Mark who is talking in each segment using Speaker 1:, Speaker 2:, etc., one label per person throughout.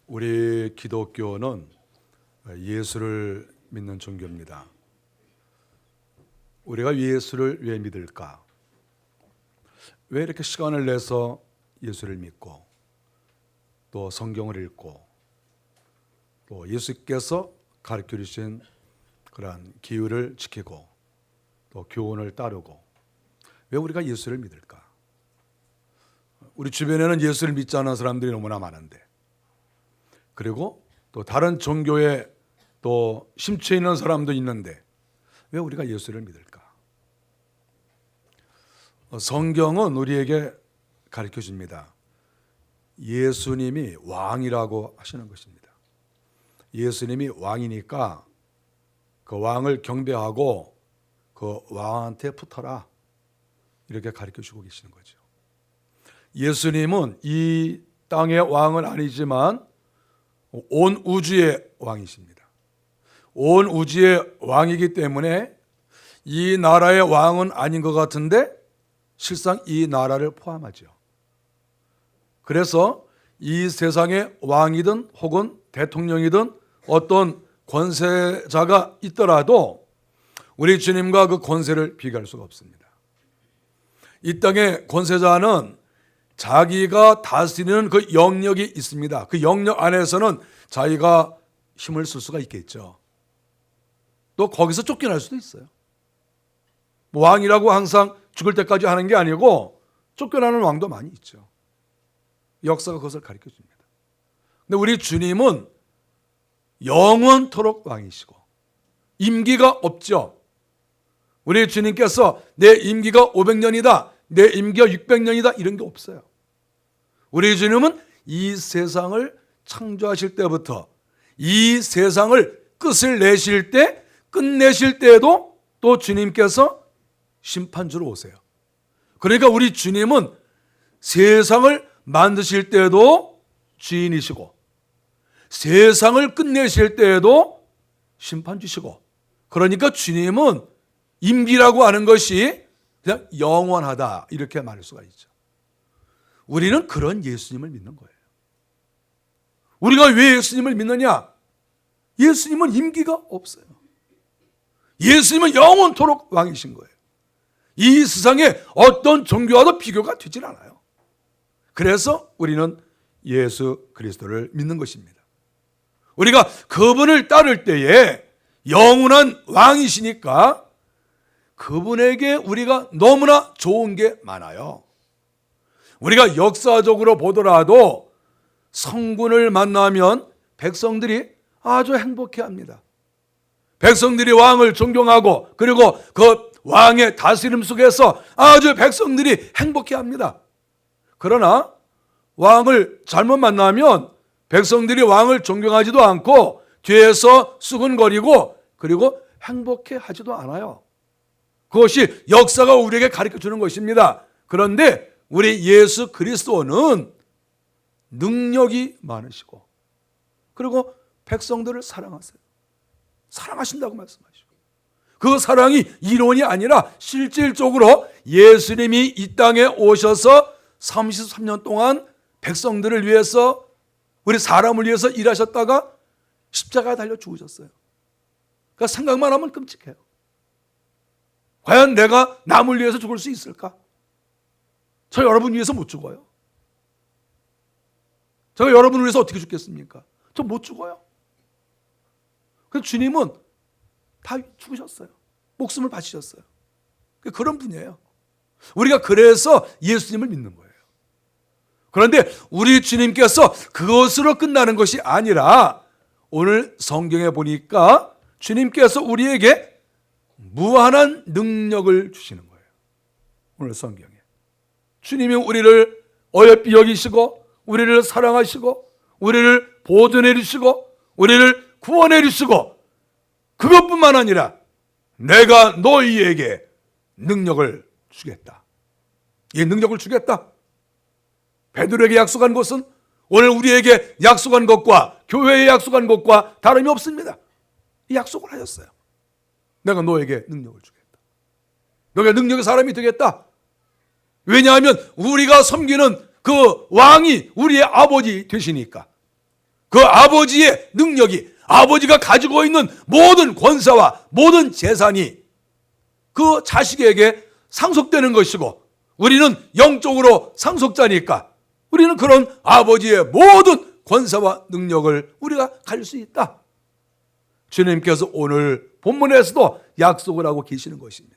Speaker 1: 우리 기독교는 예수를 믿는 종교입니다. 우리가 예수를 왜 믿을까? 왜 이렇게 시간을 내서 예수를 믿고 또 성경을 읽고 또 예수께서 가르쳐 주신 그러한 기율을 지키고 또 교훈을 따르고 왜 우리가 예수를 믿을까? 우리 주변에는 예수를 믿지 않는 사람들이 너무나 많은데, 그리고 또 다른 종교에 또 심취해 있는 사람도 있는데 왜 우리가 예수를 믿을까? 성경은 우리에게 가르쳐 줍니다. 예수님이 왕이라고 하시는 것입니다. 예수님이 왕이니까 그 왕을 경배하고 그 왕한테 붙어라, 이렇게 가르쳐 주고 계시는 거죠. 예수님은 이 땅의 왕은 아니지만 온 우주의 왕이십니다. 온 우주의 왕이기 때문에 이 나라의 왕은 아닌 것 같은데 실상 이 나라를 포함하죠. 그래서 이 세상의 왕이든 혹은 대통령이든 어떤 권세자가 있더라도 우리 주님과 그 권세를 비교할 수가 없습니다. 이 땅의 권세자는 자기가 다스리는 그 영역이 있습니다. 그 영역 안에서는 자기가 힘을 쓸 수가 있겠죠. 또 거기서 쫓겨날 수도 있어요. 왕이라고 항상 죽을 때까지 하는 게 아니고 쫓겨나는 왕도 많이 있죠. 역사가 그것을 가르쳐 줍니다. 근데 우리 주님은 영원토록 왕이시고 임기가 없죠. 우리 주님께서 내 임기가 500년이다, 내 임기가 600년이다 이런 게 없어요. 우리 주님은 이 세상을 창조하실 때부터 이 세상을 끝을 내실 때, 끝내실 때에도 또 주님께서 심판주로 오세요. 그러니까 우리 주님은 세상을 만드실 때에도 주인이시고 세상을 끝내실 때에도 심판주시고, 그러니까 주님은 임기라고 하는 것이 그냥 영원하다 이렇게 말할 수가 있죠. 우리는 그런 예수님을 믿는 거예요. 우리가 왜 예수님을 믿느냐? 예수님은 임기가 없어요. 예수님은 영원토록 왕이신 거예요. 이 세상에 어떤 종교와도 비교가 되질 않아요. 그래서 우리는 예수 그리스도를 믿는 것입니다. 우리가 그분을 따를 때에 영원한 왕이시니까 그분에게 우리가 너무나 좋은 게 많아요. 우리가 역사적으로 보더라도 성군을 만나면 백성들이 아주 행복해합니다. 백성들이 왕을 존경하고 그리고 그 왕의 다스림 속에서 아주 백성들이 행복해합니다. 그러나 왕을 잘못 만나면 백성들이 왕을 존경하지도 않고 뒤에서 수근거리고 그리고 행복해하지도 않아요. 그것이 역사가 우리에게 가르쳐 주는 것입니다. 그런데 우리 예수 그리스도는 능력이 많으시고 그리고 백성들을 사랑하세요. 사랑하신다고 말씀하시고, 그 사랑이 이론이 아니라 실질적으로 예수님이 이 땅에 오셔서 33년 동안 백성들을 위해서, 우리 사람을 위해서 일하셨다가 십자가에 달려 죽으셨어요. 그러니까 생각만 하면 끔찍해요. 과연 내가 남을 위해서 죽을 수 있을까? 저 여러분 위해서 못 죽어요. 제가 여러분을 위해서 어떻게 죽겠습니까? 저 못 죽어요. 그래서 주님은 다 죽으셨어요. 목숨을 바치셨어요. 그런 분이에요. 우리가 그래서 예수님을 믿는 거예요. 그런데 우리 주님께서 그것으로 끝나는 것이 아니라 오늘 성경에 보니까 주님께서 우리에게 무한한 능력을 주시는 거예요. 오늘 성경에 주님이 우리를 어여삐 여기시고 우리를 사랑하시고 우리를 보존해 주시고 우리를 구원해 주시고, 그것뿐만 아니라 내가 너희에게 능력을 주겠다. 이 능력을 주겠다. 베드로에게 약속한 것은 오늘 우리에게 약속한 것과 교회에 약속한 것과 다름이 없습니다. 이 약속을 하셨어요. 내가 너에게 능력을 주겠다. 너가 능력의 사람이 되겠다. 왜냐하면 우리가 섬기는 그 왕이 우리의 아버지 되시니까. 그 아버지의 능력이, 아버지가 가지고 있는 모든 권세와 모든 재산이 그 자식에게 상속되는 것이고, 우리는 영적으로 상속자니까 우리는 그런 아버지의 모든 권세와 능력을 우리가 가질 수 있다. 주님께서 오늘 본문에서도 약속을 하고 계시는 것입니다.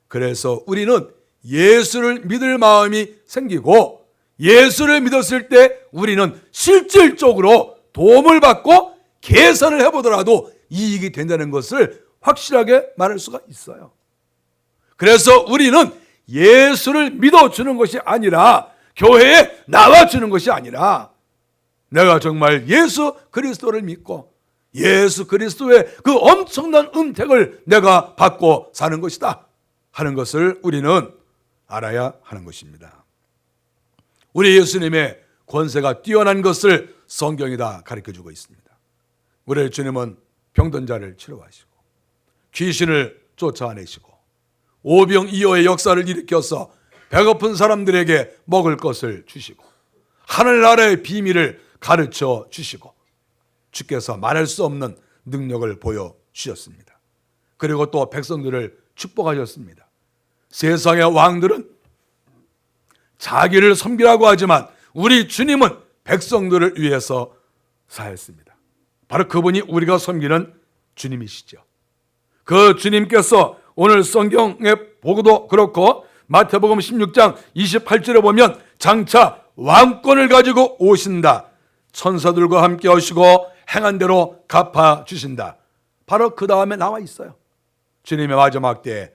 Speaker 1: 그래서 우리는 예수를 믿을 마음이 생기고, 예수를 믿었을 때 우리는 실질적으로 도움을 받고 계산을 해보더라도 이익이 된다는 것을 확실하게 말할 수가 있어요. 그래서 우리는 예수를 믿어주는 것이 아니라, 교회에 나와주는 것이 아니라, 내가 정말 예수 그리스도를 믿고 예수 그리스도의 그 엄청난 은택을 내가 받고 사는 것이다 하는 것을 우리는 알아야 하는 것입니다. 우리 예수님의 권세가 뛰어난 것을 성경이 다 가르쳐주고 있습니다. 우리 주님은 병든 자를 치료하시고, 귀신을 쫓아내시고, 오병이어의 역사를 일으켜서 배고픈 사람들에게 먹을 것을 주시고, 하늘나라의 비밀을 가르쳐 주시고, 주께서 말할 수 없는 능력을 보여주셨습니다. 그리고 또 백성들을 축복하셨습니다. 세상의 왕들은 자기를 섬기라고 하지만 우리 주님은 백성들을 위해서 사했습니다. 바로 그분이 우리가 섬기는 주님이시죠. 그 주님께서 오늘 성경에 보고도 그렇고 마태복음 16장 28절에 보면 장차 왕권을 가지고 오신다, 천사들과 함께 오시고 행한 대로 갚아주신다. 바로 그 다음에 나와 있어요. 주님의 마지막 때에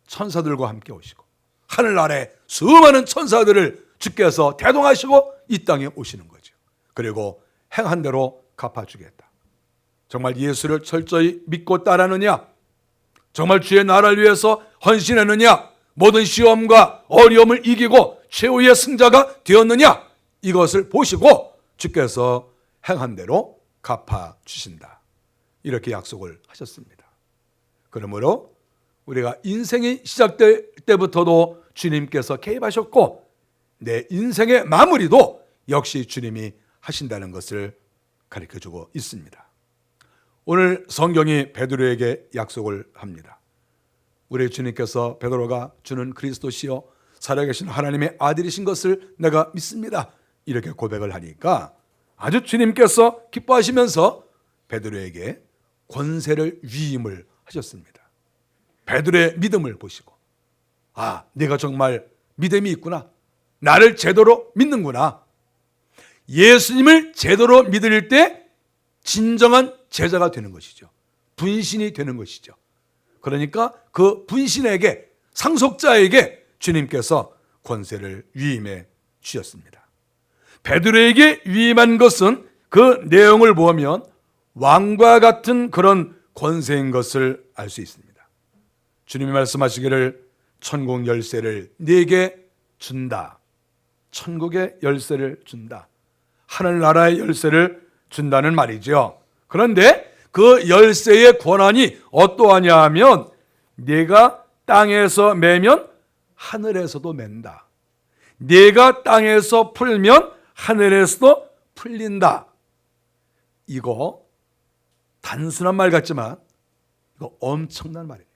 Speaker 1: 천사들과 함께 오시고 하늘나라에 수많은 천사들을 주께서 대동하시고 이 땅에 오시는 거죠. 그리고 행한 대로 갚아주겠다. 정말 예수를 철저히 믿고 따르느냐, 정말 주의 나라를 위해서 헌신했느냐, 모든 시험과 어려움을 이기고 최후의 승자가 되었느냐, 이것을 보시고 주께서 행한 대로 갚아주신다, 이렇게 약속을 하셨습니다. 그러므로 우리가 인생이 시작될 때부터도 주님께서 개입하셨고, 내 인생의 마무리도 역시 주님이 하신다는 것을 가르쳐주고 있습니다. 오늘 성경이 베드로에게 약속을 합니다. 우리 주님께서 베드로가 주는 그리스도시요 살아계신 하나님의 아들이신 것을 내가 믿습니다, 이렇게 고백을 하니까 아주 주님께서 기뻐하시면서 베드로에게 권세를 위임을 하셨습니다. 베드로의 믿음을 보시고, 아, 내가 정말 믿음이 있구나, 나를 제대로 믿는구나. 예수님을 제대로 믿을 때 진정한 제자가 되는 것이죠. 분신이 되는 것이죠. 그러니까 그 분신에게, 상속자에게 주님께서 권세를 위임해 주셨습니다. 베드로에게 위임한 것은 그 내용을 보면 왕과 같은 그런 권세인 것을 알 수 있습니다. 주님이 말씀하시기를 천국 열쇠를 네게 준다, 천국의 열쇠를 준다, 하늘나라의 열쇠를 준다는 말이죠. 그런데 그 열쇠의 권한이 어떠하냐 하면, 네가 땅에서 매면 하늘에서도 맨다, 네가 땅에서 풀면 하늘에서도 풀린다. 이거 단순한 말 같지만 이거 엄청난 말입니다.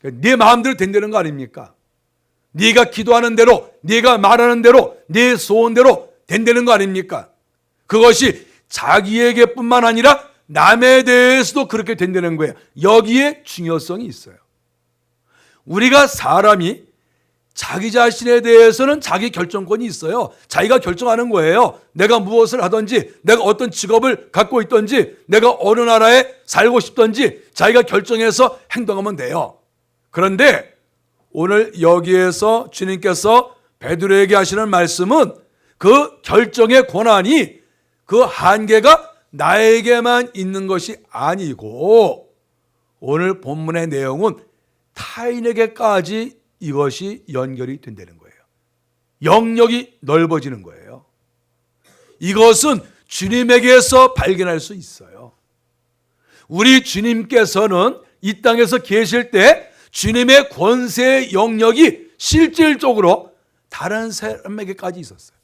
Speaker 1: 네 마음대로 된다는 거 아닙니까? 네가 기도하는 대로, 네가 말하는 대로, 네 소원대로 된다는 거 아닙니까? 그것이 자기에게뿐만 아니라 남에 대해서도 그렇게 된다는 거예요. 여기에 중요성이 있어요. 우리가 사람이 자기 자신에 대해서는 자기 결정권이 있어요. 자기가 결정하는 거예요. 내가 무엇을 하든지, 내가 어떤 직업을 갖고 있든지, 내가 어느 나라에 살고 싶든지 자기가 결정해서 행동하면 돼요. 그런데 오늘 여기에서 주님께서 베드로에게 하시는 말씀은 그 결정의 권한이, 그 한계가 나에게만 있는 것이 아니고, 오늘 본문의 내용은 타인에게까지 이것이 연결이 된다는 거예요. 영역이 넓어지는 거예요. 이것은 주님에게서 발견할 수 있어요. 우리 주님께서는 이 땅에서 계실 때 주님의 권세의 영역이 실질적으로 다른 사람에게까지 있었어요.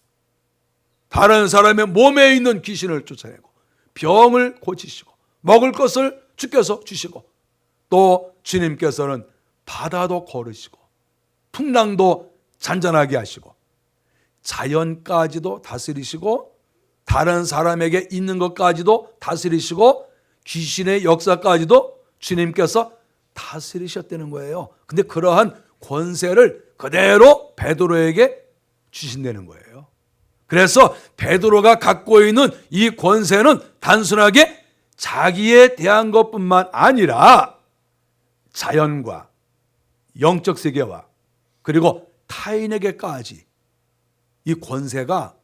Speaker 1: 다른 사람의 몸에 있는 귀신을 쫓아내고 병을 고치시고 먹을 것을 주께서 주시고 또 주님께서는 바다도 걸으시고 풍랑도 잔잔하게 하시고 자연까지도 다스리시고 다른 사람에게 있는 것까지도 다스리시고 귀신의 역사까지도 주님께서 다스리셨다는 거예요. 근데 그러한 권세를 그대로 베드로에게 주신다는 거예요. 그래서 베드로가 갖고 있는 이 권세는 단순하게 자기에 대한 것뿐만 아니라 자연과 영적 세계와 그리고 타인에게까지 이 권세가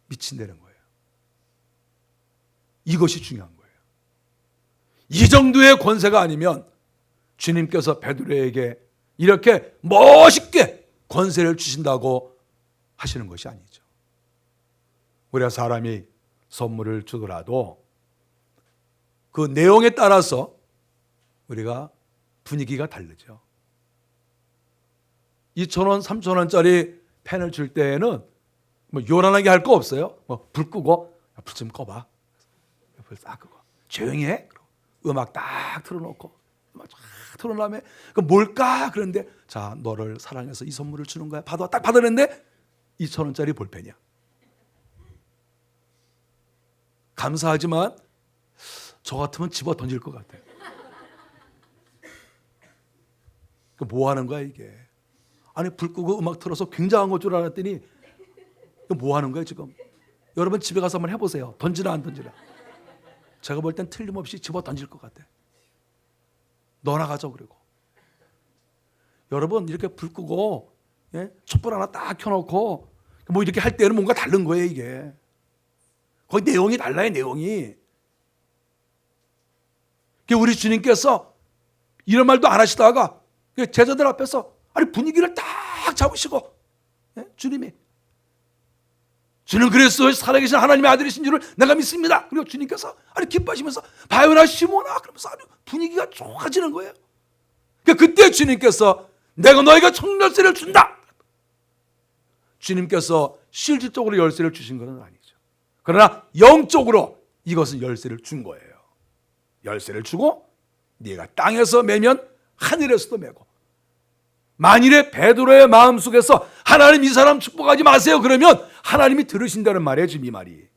Speaker 1: 미친다는 거예요. 이것이 중요한 거예요. 이 정도의 권세가 아니면 주님께서 베드로에게 이렇게 멋있게 권세를 주신다고 하시는 것이 아니죠. 우리가 사람이 선물을 주더라도 그 내용에 따라서 우리가 분위기가 다르죠. 2,000원, 3,000원짜리 펜을 줄 때에는 뭐 요란하게 할 거 없어요. 뭐 불 끄고 불 좀 꺼봐. 불 딱 끄고 조용히 해. 음악 딱 틀어놓고 음악 쫙 틀어놓은 다음에 그 뭘까? 그런데 자 너를 사랑해서 이 선물을 주는 거야. 받아. 딱 받았는데 2,000원짜리 볼펜이야. 감사하지만 저 같으면 집어 던질 것 같아. 뭐 하는 거야 이게? 아니 불 끄고 음악 틀어서 굉장한 것 줄 알았더니 뭐 하는 거야 지금? 여러분 집에 가서 한번 해보세요. 던지나 안 던지나. 제가 볼 땐 틀림없이 집어 던질 것 같아. 너나 가져 그리고. 여러분 이렇게 불 끄고 촛불 하나 딱 켜놓고 뭐 이렇게 할 때는 뭔가 다른 거예요 이게. 거기 내용이 달라요 내용이. 우리 주님께서 이런 말도 안 하시다가 제자들 앞에서 아니 분위기를 딱 잡으시고 주님이 주는 그리스도 살아계신 하나님의 아들이신 줄을 내가 믿습니다. 그리고 주님께서 아니 기뻐하시면서 바요나 시모나 그러면서 아주 분위기가 좋아지는 거예요. 그때 주님께서 내가 너희가 청열쇠를 준다. 주님께서 실질적으로 열쇠를 주신 것은 아니죠. 그러나 영적으로 이것은 열쇠를 준 거예요. 열쇠를 주고 네가 땅에서 매면 하늘에서도 매고 만일에 베드로의 마음속에서 하나님 이 사람 축복하지 마세요 그러면 하나님이 들으신다는 말이에요. 지금 이 말이.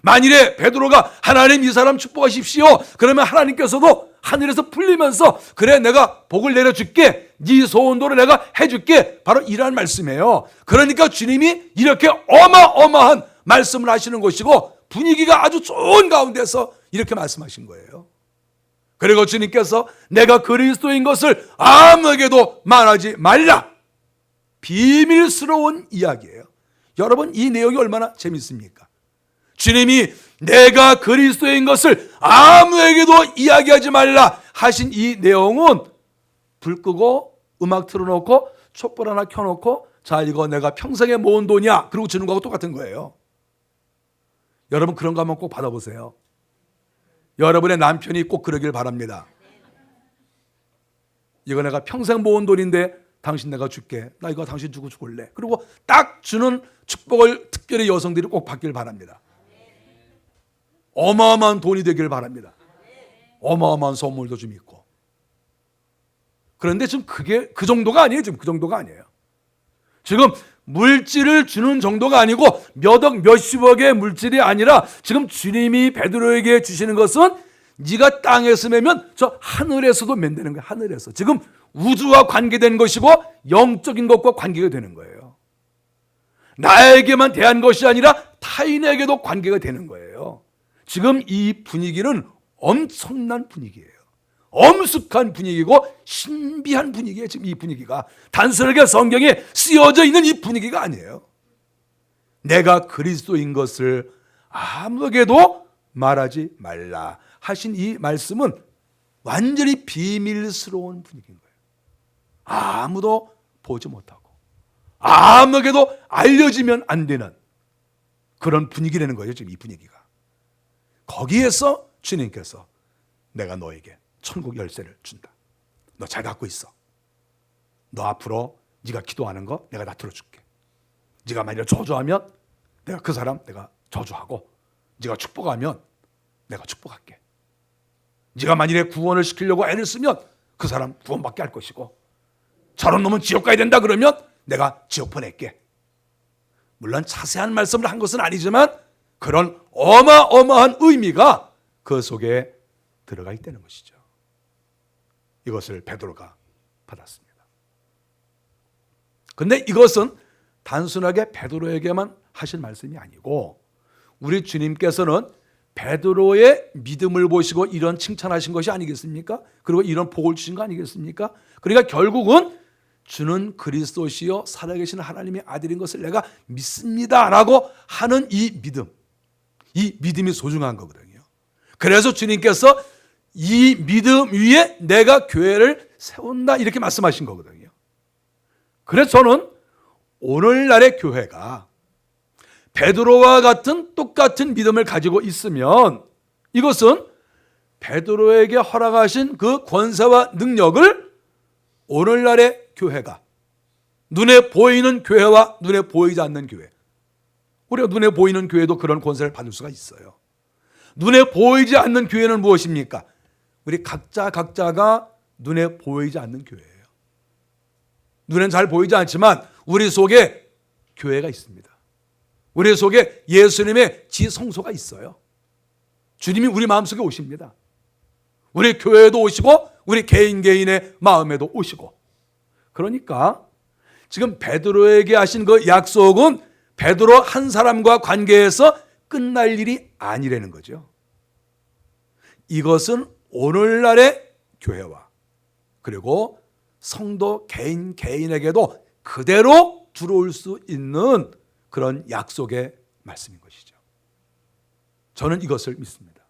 Speaker 1: 만일에 베드로가 하나님 이 사람 축복하십시오 그러면 하나님께서도 하늘에서 풀리면서 그래 내가 복을 내려줄게 네 소원도를 내가 해줄게 바로 이런 말씀이에요. 그러니까 주님이 이렇게 어마어마한 말씀을 하시는 것이고 분위기가 아주 좋은 가운데서 이렇게 말씀하신 거예요. 그리고 주님께서 내가 그리스도인 것을 아무에게도 말하지 말라. 비밀스러운 이야기예요. 여러분 이 내용이 얼마나 재밌습니까? 주님이 내가 그리스도인 것을 아무에게도 이야기하지 말라 하신 이 내용은 불 끄고 음악 틀어놓고 촛불 하나 켜놓고 자 이거 내가 평생에 모은 돈이야 그리고 주는 거하고 똑같은 거예요. 여러분 그런 거 한번 꼭 받아보세요. 여러분의 남편이 꼭 그러길 바랍니다. 이거 내가 평생 모은 돈인데 당신 내가 줄게. 나 이거 당신 주고 죽을래. 그리고 딱 주는 축복을 특별히 여성들이 꼭 받길 바랍니다. 어마어마한 돈이 되길 바랍니다. 어마어마한 선물도 좀 있고. 그런데 지금 그게 그 정도가 아니에요. 지금 그 정도가 아니에요. 지금 물질을 주는 정도가 아니고 몇억 몇십억의 물질이 아니라 지금 주님이 베드로에게 주시는 것은 네가 땅에서 매면 저 하늘에서도 맨다는 거예요. 하늘에서. 지금 우주와 관계된 것이고 영적인 것과 관계가 되는 거예요. 나에게만 대한 것이 아니라 타인에게도 관계가 되는 거예요. 지금 이 분위기는 엄청난 분위기예요. 엄숙한 분위기고 신비한 분위기예요. 지금 이 분위기가 단순하게 성경에 쓰여져 있는 이 분위기가 아니에요. 내가 그리스도인 것을 아무에게도 말하지 말라 하신 이 말씀은 완전히 비밀스러운 분위기인 거예요. 아무도 보지 못하고 아무에게도 알려지면 안 되는 그런 분위기라는 거예요. 지금 이 분위기가. 거기에서 주님께서 내가 너에게 천국 열쇠를 준다. 너 잘 갖고 있어. 너 앞으로 네가 기도하는 거 내가 다 들어줄게. 네가 만약 저주하면 내가 그 사람 내가 저주하고 네가 축복하면 내가 축복할게. 네가 만일에 구원을 시키려고 애를 쓰면 그 사람 구원받게 할 것이고 저런 놈은 지옥 가야 된다 그러면 내가 지옥 보낼게. 물론 자세한 말씀을 한 것은 아니지만 그런 어마어마한 의미가 그 속에 들어가 있다는 것이죠. 이것을 베드로가 받았습니다. 그런데 이것은 단순하게 베드로에게만 하신 말씀이 아니고 우리 주님께서는 베드로의 믿음을 보시고 이런 칭찬하신 것이 아니겠습니까? 그리고 이런 복을 주신 거 아니겠습니까? 그러니까 결국은 주는 그리스도시요 살아계신 하나님의 아들인 것을 내가 믿습니다라고 하는 이 믿음이 소중한 거거든요. 그래서 주님께서 이 믿음 위에 내가 교회를 세운다 이렇게 말씀하신 거거든요. 그래서 저는 오늘날의 교회가 베드로와 같은 똑같은 믿음을 가지고 있으면 이것은 베드로에게 허락하신 그 권세와 능력을 오늘날의 교회가 눈에 보이는 교회와 눈에 보이지 않는 교회, 우리가 눈에 보이는 교회도 그런 권세를 받을 수가 있어요. 눈에 보이지 않는 교회는 무엇입니까? 우리 각자가 눈에 보이지 않는 교회예요. 눈엔 잘 보이지 않지만 우리 속에 교회가 있습니다. 우리 속에 예수님의 지성소가 있어요. 주님이 우리 마음속에 오십니다. 우리 교회에도 오시고 우리 개인의 마음에도 오시고. 그러니까 지금 베드로에게 하신 그 약속은 베드로 한 사람과 관계에서 끝날 일이 아니라는 거죠. 이것은 오늘날의 교회와 그리고 성도 개인에게도 그대로 들어올 수 있는 그런 약속의 말씀인 것이죠. 저는 이것을 믿습니다.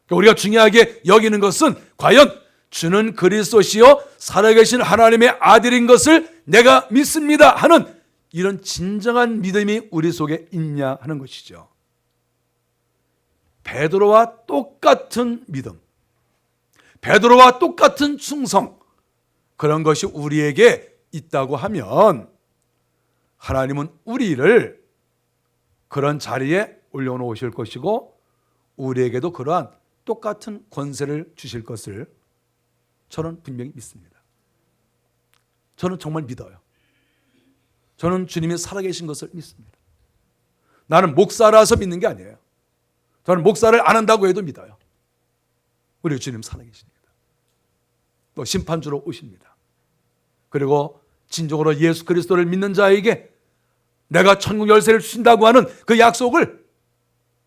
Speaker 1: 우리가 중요하게 여기는 것은 과연 주는 그리스도시요 살아계신 하나님의 아들인 것을 내가 믿습니다 하는 이런 진정한 믿음이 우리 속에 있냐 하는 것이죠. 베드로와 똑같은 믿음, 베드로와 똑같은 충성, 그런 것이 우리에게 있다고 하면 하나님은 우리를 그런 자리에 올려놓으실 것이고 우리에게도 그러한 똑같은 권세를 주실 것을 저는 분명히 믿습니다. 저는 정말 믿어요. 저는 주님이 살아계신 것을 믿습니다. 나는 목사라서 믿는 게 아니에요. 저는 목사를 안 한다고 해도 믿어요. 우리 주님 살아계십니다. 또 심판주로 오십니다. 그리고 진정으로 예수 그리스도를 믿는 자에게 내가 천국 열쇠를 주신다고 하는 그 약속을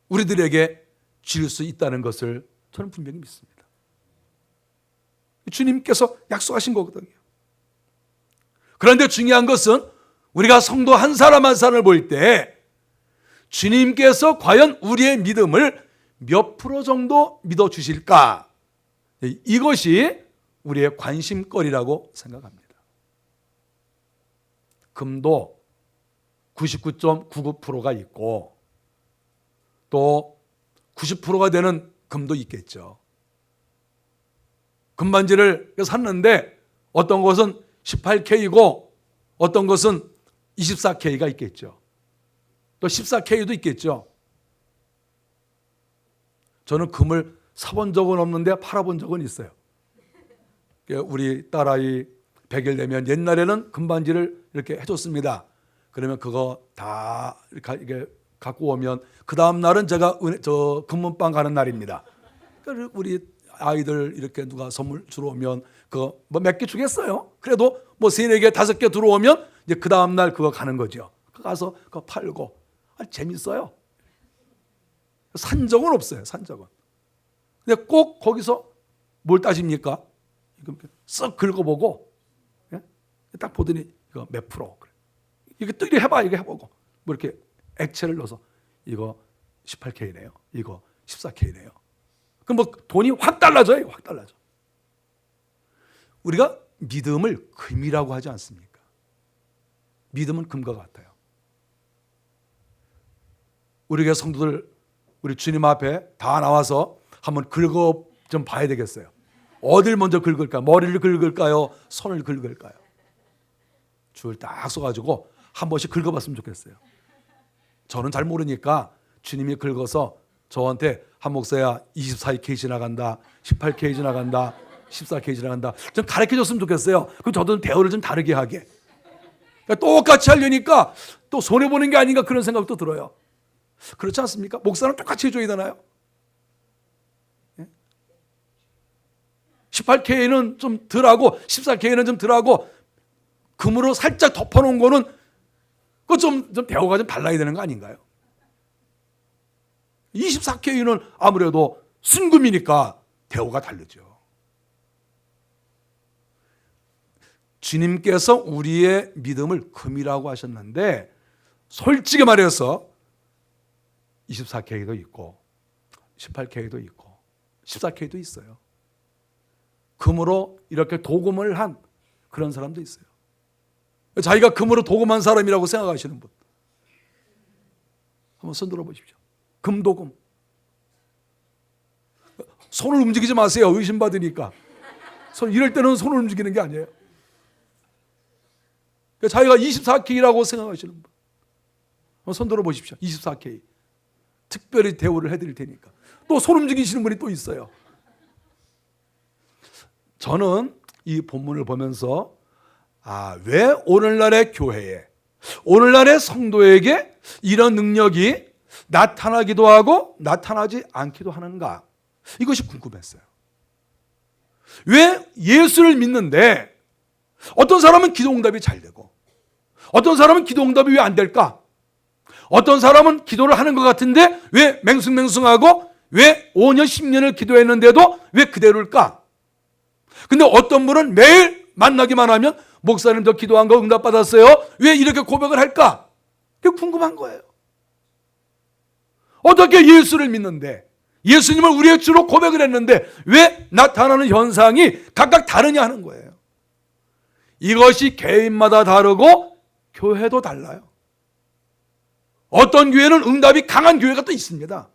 Speaker 1: 우리들에게 줄 수 있다는 것을 저는 분명히 믿습니다. 주님께서 약속하신 거거든요. 그런데 중요한 것은 우리가 성도 한 사람 한 사람을 볼 때 주님께서 과연 우리의 믿음을 몇 프로 정도 믿어주실까? 이것이 우리의 관심거리라고 생각합니다. 금도 99.99%가 있고 또 90%가 되는 금도 있겠죠. 금반지를 샀는데 어떤 것은 18K이고 어떤 것은 24K가 있겠죠. 또 14K도 있겠죠. 저는 금을 사본 적은 없는데 팔아본 적은 있어요. 우리 딸아이 100일 되면 옛날에는 금반지를 이렇게 해줬습니다. 그러면 그거 다 이렇게 갖고 오면 그 다음 날은 제가 저 금은방 가는 날입니다. 우리 아이들 이렇게 누가 선물 주러 오면 그거 뭐 몇 개 주겠어요. 그래도 뭐 3, 4개, 5개 들어오면 이제 그 다음 날 그거 가는 거죠. 가서 그거 팔고 재밌어요. 산 적은 없어요. 산 적은. 근데 꼭 거기서 뭘 따집니까? 쓱 긁어보고 딱 보더니 이거 몇 프로 그래. 이거 또 이렇게 해봐. 이거 해보고 뭐 이렇게 액체를 넣어서 이거 18K네요. 이거 14K네요. 그럼 뭐 돈이 확 달라져요. 확 달라져. 우리가 믿음을 금이라고 하지 않습니까? 믿음은 금과 같아요. 우리 교회 성도들 우리 주님 앞에 다 나와서 한번 긁어 좀 봐야 되겠어요. 어딜 먼저 긁을까요? 머리를 긁을까요? 손을 긁을까요? 줄 딱 써가지고 한 번씩 긁어봤으면 좋겠어요. 저는 잘 모르니까 주님이 긁어서 저한테 한 목사야 24K 지나간다, 18K 지나간다, 14K 지나간다 좀 가르쳐줬으면 좋겠어요. 그럼 저도 대우를 좀 다르게 하게. 그러니까 똑같이 하려니까 또 손해보는 게 아닌가 그런 생각도 들어요. 그렇지 않습니까? 목사는 똑같이 해줘야 되나요? 18K는 좀 덜하고 14K는 좀 덜하고 금으로 살짝 덮어놓은 거는 그거 좀 대우가 좀 달라야 되는 거 아닌가요? 24K는 아무래도 순금이니까 대우가 다르죠. 주님께서 우리의 믿음을 금이라고 하셨는데 솔직히 말해서 24K도 있고 18K도 있고 14K도 있어요. 금으로 이렇게 도금을 한 그런 사람도 있어요. 자기가 금으로 도금한 사람이라고 생각하시는 분 한번 손 들어보십시오. 금도금. 손을 움직이지 마세요. 의심받으니까. 이럴 때는 손을 움직이는 게 아니에요. 자기가 24K라고 생각하시는 분 한번 손 들어보십시오. 24K. 특별히 대우를 해드릴 테니까. 또 손 움직이시는 분이 또 있어요. 저는 이 본문을 보면서 왜 오늘날의 교회에 오늘날의 성도에게 이런 능력이 나타나기도 하고 나타나지 않기도 하는가? 이것이 궁금했어요. 왜 예수를 믿는데 어떤 사람은 기도응답이 잘 되고 어떤 사람은 기도응답이 왜 안 될까? 어떤 사람은 기도를 하는 것 같은데 왜 맹숭맹숭하고 왜 5년 10년을 기도했는데도 왜 그대로일까? 근데 어떤 분은 매일 만나기만 하면 목사님 저 기도한 거 응답받았어요. 왜 이렇게 고백을 할까? 그게 궁금한 거예요. 어떻게 예수를 믿는데 예수님을 우리의 주로 고백을 했는데 왜 나타나는 현상이 각각 다르냐 하는 거예요. 이것이 개인마다 다르고 교회도 달라요. 어떤 교회는 응답이 강한 교회가 또 있습니다.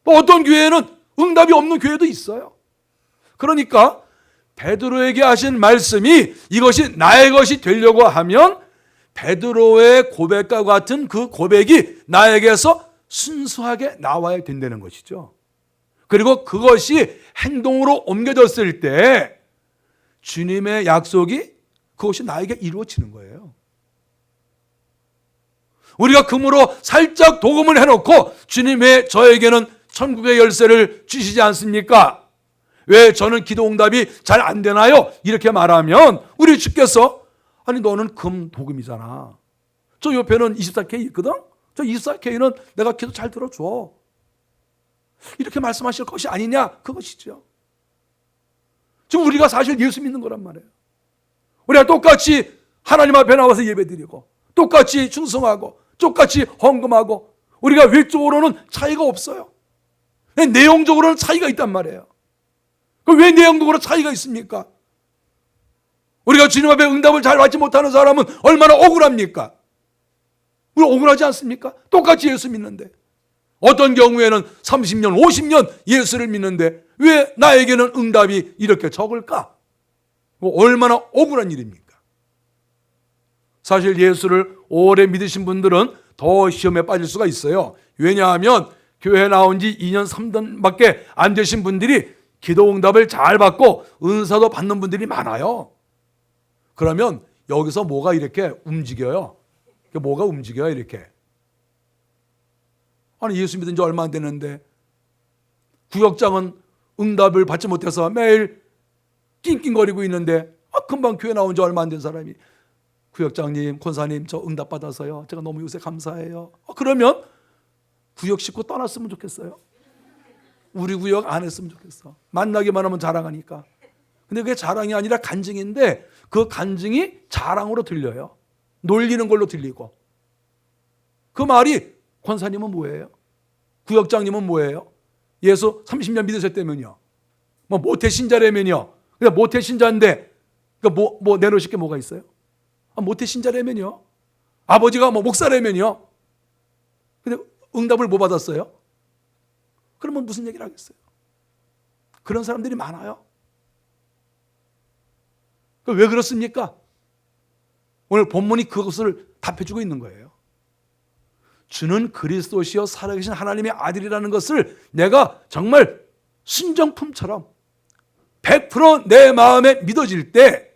Speaker 1: 또 어떤 교회는 응답이 없는 교회도 있어요. 그러니까 베드로에게 하신 말씀이 이것이 나의 것이 되려고 하면 베드로의 고백과 같은 그 고백이 나에게서 순수하게 나와야 된다는 것이죠. 그리고 그것이 행동으로 옮겨졌을 때 주님의 약속이 그것이 나에게 이루어지는 거예요. 우리가 금으로 살짝 도금을 해놓고 주님 왜 저에게는 천국의 열쇠를 주시지 않습니까? 왜 저는 기도응답이 잘 안 되나요? 이렇게 말하면 우리 주께서 아니 너는 금 도금이잖아. 저 옆에는 24K 있거든? 저 24K는 내가 기도 잘 들어줘. 이렇게 말씀하실 것이 아니냐? 그것이죠. 지금 우리가 사실 예수 믿는 거란 말이에요. 우리가 똑같이 하나님 앞에 나와서 예배드리고 똑같이 충성하고 똑같이 헌금하고 우리가 외적으로는 차이가 없어요. 내용적으로는 차이가 있단 말이에요. 왜 내용적으로 차이가 있습니까? 우리가 주님 앞에 응답을 잘 받지 못하는 사람은 얼마나 억울합니까? 우리 억울하지 않습니까? 똑같이 예수 믿는데 어떤 경우에는 30년, 50년 예수를 믿는데 왜 나에게는 응답이 이렇게 적을까? 얼마나 억울한 일입니까? 사실 예수를 오래 믿으신 분들은 더 시험에 빠질 수가 있어요. 왜냐하면 교회 나온 지 2년, 3년밖에 안 되신 분들이 기도 응답을 잘 받고 은사도 받는 분들이 많아요. 그러면 여기서 뭐가 이렇게 움직여요? 뭐가 움직여요 이렇게? 아니 예수 믿은 지 얼마 안 됐는데 구역장은 응답을 받지 못해서 매일 낑낑거리고 있는데 금방 교회 나온 지 얼마 안 된 사람이 구역장님, 권사님 저 응답 받아서요. 제가 너무 요새 감사해요. 그러면 구역 식구 떠났으면 좋겠어요. 우리 구역 안 했으면 좋겠어. 만나기만 하면 자랑하니까. 근데 그게 자랑이 아니라 간증인데 그 간증이 자랑으로 들려요. 놀리는 걸로 들리고. 그 말이 권사님은 뭐예요? 구역장님은 뭐예요? 예수 30년 믿으셨다면요. 뭐 모태 신자라면요. 그냥 모태 신자인데 그러니까 뭐 내놓으실 게 뭐가 있어요? 모태 신자라면요. 아버지가 뭐 목사라면요. 근데 응답을 못 받았어요? 그러면 무슨 얘기를 하겠어요? 그런 사람들이 많아요. 왜 그렇습니까? 오늘 본문이 그것을 답해주고 있는 거예요. 주는 그리스도시여 살아계신 하나님의 아들이라는 것을 내가 정말 순정품처럼 100% 내 마음에 믿어질 때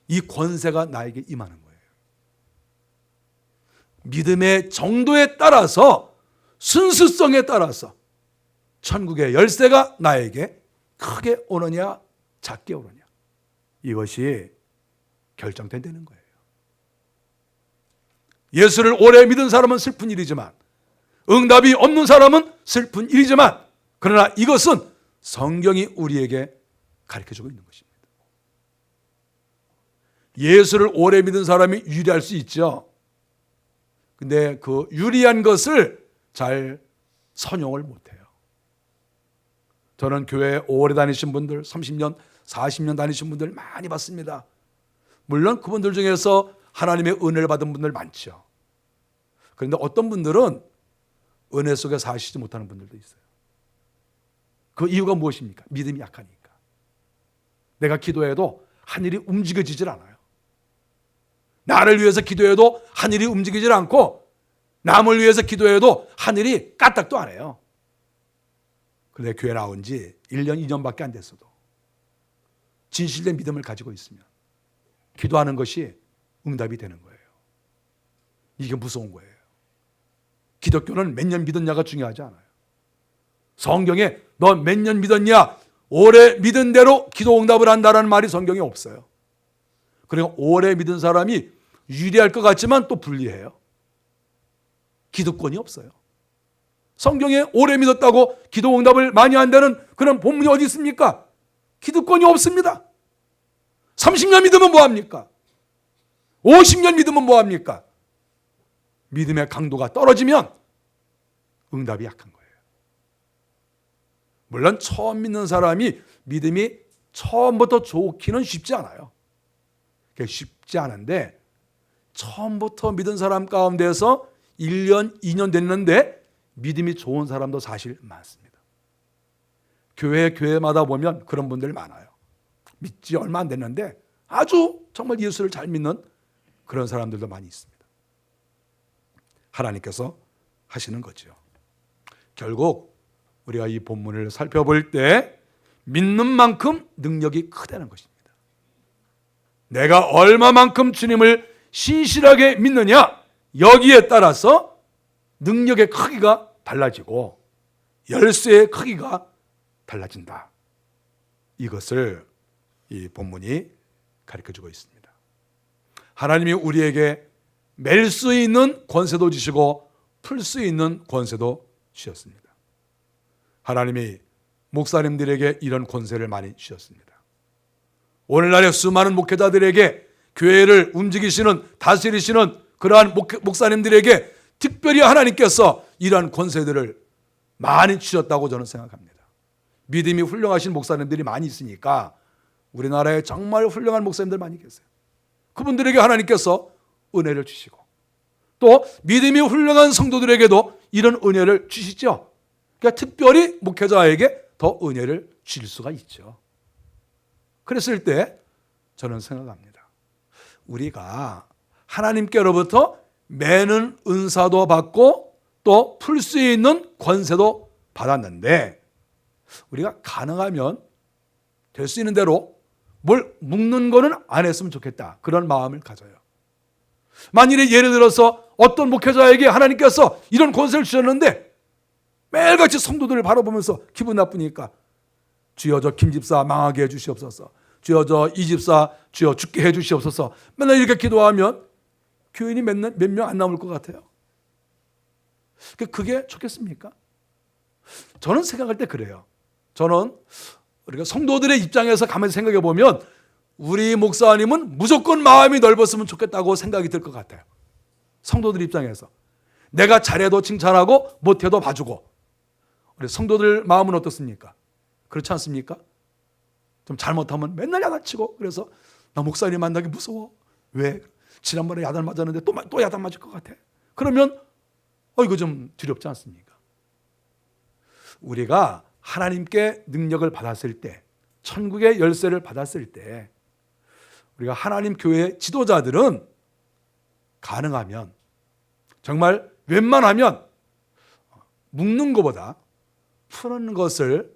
Speaker 1: 이 권세가 나에게 임하는 거예요. 믿음의 정도에 따라서, 순수성에 따라서 천국의 열쇠가 나에게 크게 오느냐 작게 오느냐, 이것이 결정된다는 거예요. 예수를 오래 믿은 사람은 슬픈 일이지만, 응답이 없는 사람은 슬픈 일이지만, 그러나 이것은 성경이 우리에게 가르쳐주고 있는 것입니다. 예수를 오래 믿은 사람이 유리할 수 있죠. 근데 그 유리한 것을 잘 선용을 못해요. 저는 교회에 오래 다니신 분들, 30년, 40년 다니신 분들 많이 봤습니다. 물론 그분들 중에서 하나님의 은혜를 받은 분들 많죠. 그런데 어떤 분들은 은혜 속에 사시지 못하는 분들도 있어요. 그 이유가 무엇입니까? 믿음이 약하니까. 내가 기도해도 하늘이 움직여지질 않아요. 나를 위해서 기도해도 하늘이 움직이질 않고, 남을 위해서 기도해도 하늘이 까딱도 안 해요. 그런데 교회 나온 지 1년, 2년밖에 안 됐어도 진실된 믿음을 가지고 있으면 기도하는 것이 응답이 되는 거예요. 이게 무서운 거예요. 기독교는 몇 년 믿었냐가 중요하지 않아요. 성경에 너 몇 년 믿었냐, 오래 믿은 대로 기도 응답을 한다는 말이 성경에 없어요. 그리고 오래 믿은 사람이 유리할 것 같지만 또 불리해요. 기득권이 없어요. 성경에 오래 믿었다고 기도 응답을 많이 한다는 그런 본문이 어디 있습니까? 기득권이 없습니다. 30년 믿으면 뭐합니까? 50년 믿으면 뭐합니까? 믿음의 강도가 떨어지면 응답이 약한 거예요. 물론 처음 믿는 사람이 믿음이 처음부터 좋기는 쉽지 않아요. 쉽지 않은데, 처음부터 믿은 사람 가운데서 1년, 2년 됐는데 믿음이 좋은 사람도 사실 많습니다. 교회마다 보면 그런 분들 많아요. 믿지 얼마 안 됐는데 아주 정말 예수를 잘 믿는 그런 사람들도 많이 있습니다. 하나님께서 하시는 거죠. 결국 우리가 이 본문을 살펴볼 때 믿는 만큼 능력이 크다는 것입니다. 내가 얼마만큼 주님을 신실하게 믿느냐, 여기에 따라서 능력의 크기가 달라지고 열쇠의 크기가 달라진다. 이것을 이 본문이 가르쳐주고 있습니다. 하나님이 우리에게 맬 수 있는 권세도 주시고 풀 수 있는 권세도 주셨습니다. 하나님이 목사님들에게 이런 권세를 많이 주셨습니다. 오늘날의 수많은 목회자들에게, 교회를 움직이시는, 다스리시는 그러한 목사님들에게 특별히 하나님께서 이러한 권세들을 많이 주셨다고 저는 생각합니다. 믿음이 훌륭하신 목사님들이 많이 있으니까 우리나라에 정말 훌륭한 목사님들 많이 계세요. 그분들에게 하나님께서 은혜를 주시고, 또 믿음이 훌륭한 성도들에게도 이런 은혜를 주시죠. 그러니까 특별히 목회자에게 더 은혜를 주실 수가 있죠. 그랬을 때 저는 생각합니다. 우리가 하나님께로부터 매는 은사도 받고 또 풀 수 있는 권세도 받았는데, 우리가 가능하면 될 수 있는 대로 뭘 묶는 거는 안 했으면 좋겠다, 그런 마음을 가져요. 만일에 예를 들어서 어떤 목회자에게 하나님께서 이런 권세를 주셨는데 매일같이 성도들을 바라보면서 기분 나쁘니까 주여 저 김집사 망하게 해주시옵소서, 주여 저 이집사 주여 죽게 해주시옵소서, 맨날 이렇게 기도하면 교인이 몇 명 안 남을 것 같아요. 그게 좋겠습니까? 저는 생각할 때 그래요. 저는 우리가 성도들의 입장에서 가만히 생각해 보면 우리 목사님은 무조건 마음이 넓었으면 좋겠다고 생각이 들 것 같아요. 성도들 입장에서 내가 잘해도 칭찬하고 못해도 봐주고. 우리 성도들 마음은 어떻습니까? 그렇지 않습니까? 좀 잘못하면 맨날 야단치고, 그래서 나 목사님 만나기 무서워. 왜? 지난번에 야단 맞았는데 또 야단 맞을 것 같아. 그러면 이거 좀 두렵지 않습니까? 우리가 하나님께 능력을 받았을 때, 천국의 열쇠를 받았을 때, 우리가 하나님 교회 지도자들은 가능하면 정말 웬만하면 묶는 것보다 푸는 것을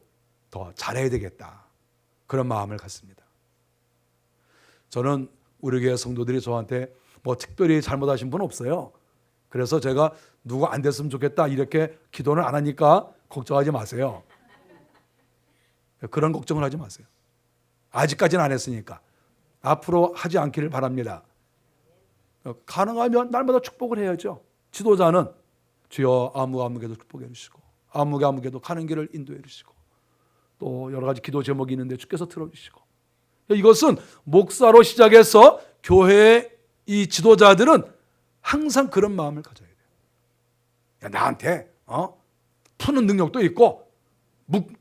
Speaker 1: 더 잘해야 되겠다, 그런 마음을 갖습니다. 저는 우리 교회 성도들이 저한테 뭐 특별히 잘못하신 분 없어요. 그래서 제가 누구 안 됐으면 좋겠다 이렇게 기도는 안 하니까 걱정하지 마세요. 그런 걱정을 하지 마세요. 아직까지는 안 했으니까 앞으로 하지 않기를 바랍니다. 가능하면 날마다 축복을 해야죠. 지도자는 주여 아무개도 축복해 주시고 아무개도 가는 길을 인도해 주시고 또 여러 가지 기도 제목이 있는데 주께서 들어주시고, 이것은 목사로 시작해서 교회의 이 지도자들은 항상 그런 마음을 가져야 돼요. 야, 나한테 푸는 능력도 있고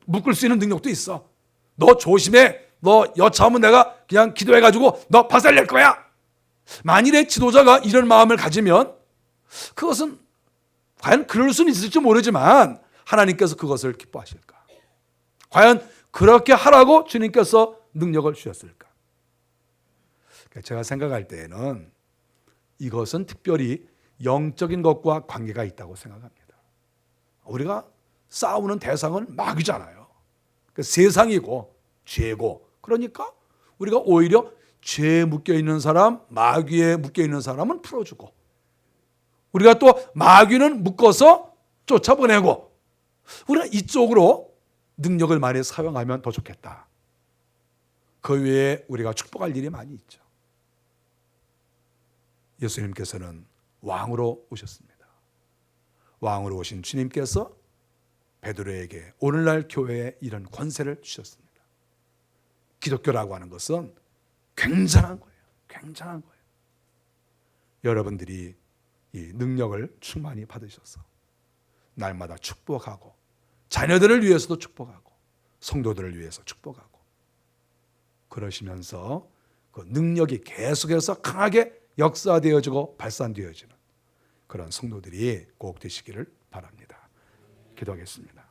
Speaker 1: 묶을 수 있는 능력도 있어. 너 조심해. 너 여차하면 내가 그냥 기도해가지고 너 박살낼 거야. 만일에 지도자가 이런 마음을 가지면 그것은 과연 그럴 수는 있을지 모르지만 하나님께서 그것을 기뻐하실까? 과연 그렇게 하라고 주님께서 능력을 주셨을까? 제가 생각할 때에는 이것은 특별히 영적인 것과 관계가 있다고 생각합니다. 우리가 싸우는 대상은 마귀잖아요. 세상이고 죄고, 그러니까 우리가 오히려 죄에 묶여있는 사람, 마귀에 묶여있는 사람은 풀어주고, 우리가 또 마귀는 묶어서 쫓아보내고, 우리가 이쪽으로 능력을 많이 사용하면 더 좋겠다. 그 외에 우리가 축복할 일이 많이 있죠. 예수님께서는 왕으로 오셨습니다. 왕으로 오신 주님께서 베드로에게 오늘날 교회에 이런 권세를 주셨습니다. 기독교라고 하는 것은 굉장한 거예요. 굉장한 거예요. 여러분들이 이 능력을 충만히 받으셔서 날마다 축복하고, 자녀들을 위해서도 축복하고, 성도들을 위해서 축복하고, 그러시면서 그 능력이 계속해서 강하게 역사되어지고 발산되어지는 그런 성도들이 꼭 되시기를 바랍니다. 기도하겠습니다.